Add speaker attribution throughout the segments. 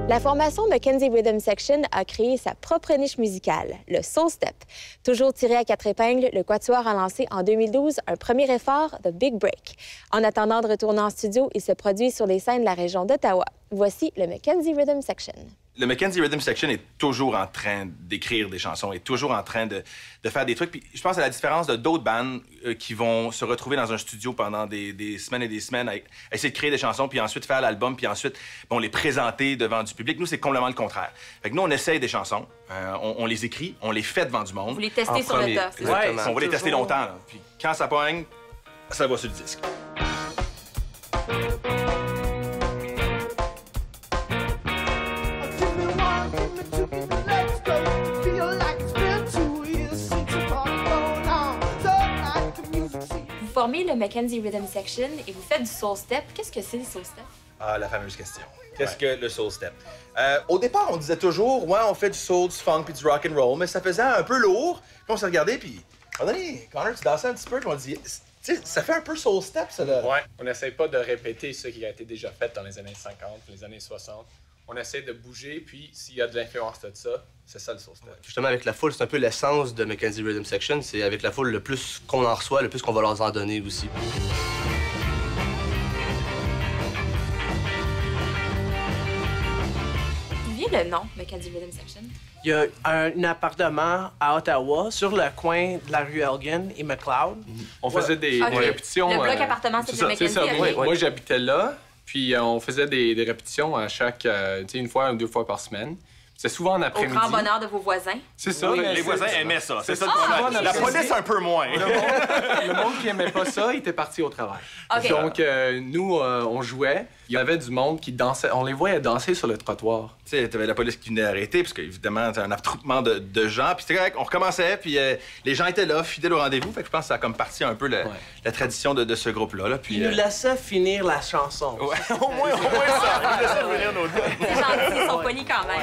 Speaker 1: La formation Mackenzie Rhythm Section a créé sa propre niche musicale, le soul step. Toujours tiré à quatre épingles, le quatuor a lancé en 2012 un premier effort, The Big Break. En attendant de retourner en studio, il se produit sur les scènes de la région d'Ottawa. Voici le Mackenzie Rhythm Section.
Speaker 2: Le Mackenzie Rhythm Section est toujours en train d'écrire des chansons, est toujours en train de faire des trucs. Puis je pense à la différence de d'autres bands qui vont se retrouver dans un studio pendant des semaines et des semaines à essayer de créer des chansons, puis ensuite faire l'album, puis ensuite les présenter devant du public. Nous, c'est complètement le contraire. Fait que nous, on essaye des chansons, on les écrit, on les fait devant du monde.
Speaker 1: Vous les testez sur le tas, c'est ça?
Speaker 2: Ouais, on va les tester longtemps. Là. Puis quand ça pogne, ça va sur le disque.
Speaker 1: Vous formez le Mackenzie Rhythm Section et vous faites du soul step. Qu'est-ce que c'est, le soul step?
Speaker 2: Ah, la fameuse question. Qu'est-ce que le soul step? Au départ, on disait toujours, ouais, on fait du soul, du funk puis du rock and roll, mais ça faisait un peu lourd. Puis on s'est regardé, puis à un moment donné, Connor, tu dansais un petit peu, puis on dit, tu sais, ça fait un peu soul step, ça, là.
Speaker 3: Ouais, on n'essaie pas de répéter ce qui a été déjà fait dans les années 50, les années 60. On essaie de bouger, puis s'il y a de l'influence de ça, c'est ça le soul step.
Speaker 4: Justement, avec la foule, c'est un peu l'essence de Mackenzie Rhythm Section. C'est avec la foule, le plus qu'on en reçoit, le plus qu'on va leur en donner aussi.
Speaker 1: D'où vient le nom, Mackenzie Rhythm Section?
Speaker 5: Il y a un appartement à Ottawa, sur le coin de la rue Elgin et McLeod.
Speaker 3: On faisait des répétitions.
Speaker 1: Le bloc appartement, c'est Mackenzie.
Speaker 3: C'est ça.
Speaker 1: Okay.
Speaker 3: Moi, j'habitais là, puis on faisait des répétitions à chaque, une fois ou deux fois par semaine. C'est souvent en après-midi.
Speaker 1: Au grand bonheur de vos voisins.
Speaker 3: C'est ça.
Speaker 2: Oui, les voisins aimaient ça. C'est ça le
Speaker 3: problème.
Speaker 2: La police, un peu moins.
Speaker 3: Le monde qui aimait pas ça, il était parti au travail.
Speaker 1: Okay.
Speaker 3: Donc, nous, on jouait. Il y avait du monde qui dansait. On les voyait danser sur le trottoir.
Speaker 2: Tu sais, t'avais la police qui venait arrêter, parce qu'évidemment, t'as un attroupement de gens. Puis c'était correct, on recommençait, puis les gens étaient là, fidèles au rendez-vous. Fait que je pense que ça a comme parti un peu la tradition de ce groupe-là. Là. Puis,
Speaker 5: Il nous laissait finir la chanson.
Speaker 2: Ouais, au moins ça. Il nous laissait finir nos deux.
Speaker 1: C'est gentil, ils sont polis quand même.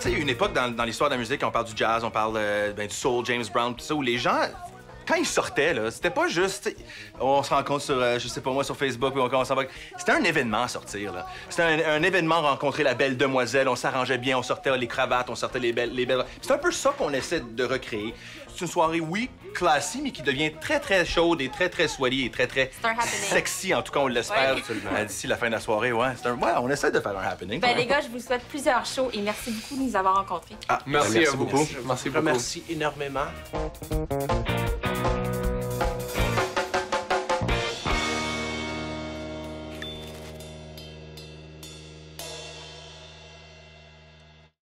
Speaker 2: Il y a une époque dans l'histoire de la musique, on parle du jazz, on parle du soul, James Brown, tout ça, où les gens, quand ils sortaient, là, c'était pas juste, on se rencontre sur, je sais pas moi, sur Facebook, puis on commence à voir. C'était un événement à sortir, là. C'était un événement, rencontrer la belle demoiselle, on s'arrangeait bien, on sortait les cravates, on sortait les belles. C'est un peu ça qu'on essaie de recréer. C'est une soirée, oui, classique, mais qui devient très, très chaude et très, très soignée et très, très sexy, en tout cas, on l'espère. D'ici la fin de la soirée, on essaie de faire un happening.
Speaker 1: Ben, les gars, je vous souhaite plusieurs shows et merci beaucoup de nous avoir rencontrés.
Speaker 3: Merci à vous.
Speaker 4: Beaucoup.
Speaker 3: Merci beaucoup.
Speaker 5: Merci énormément.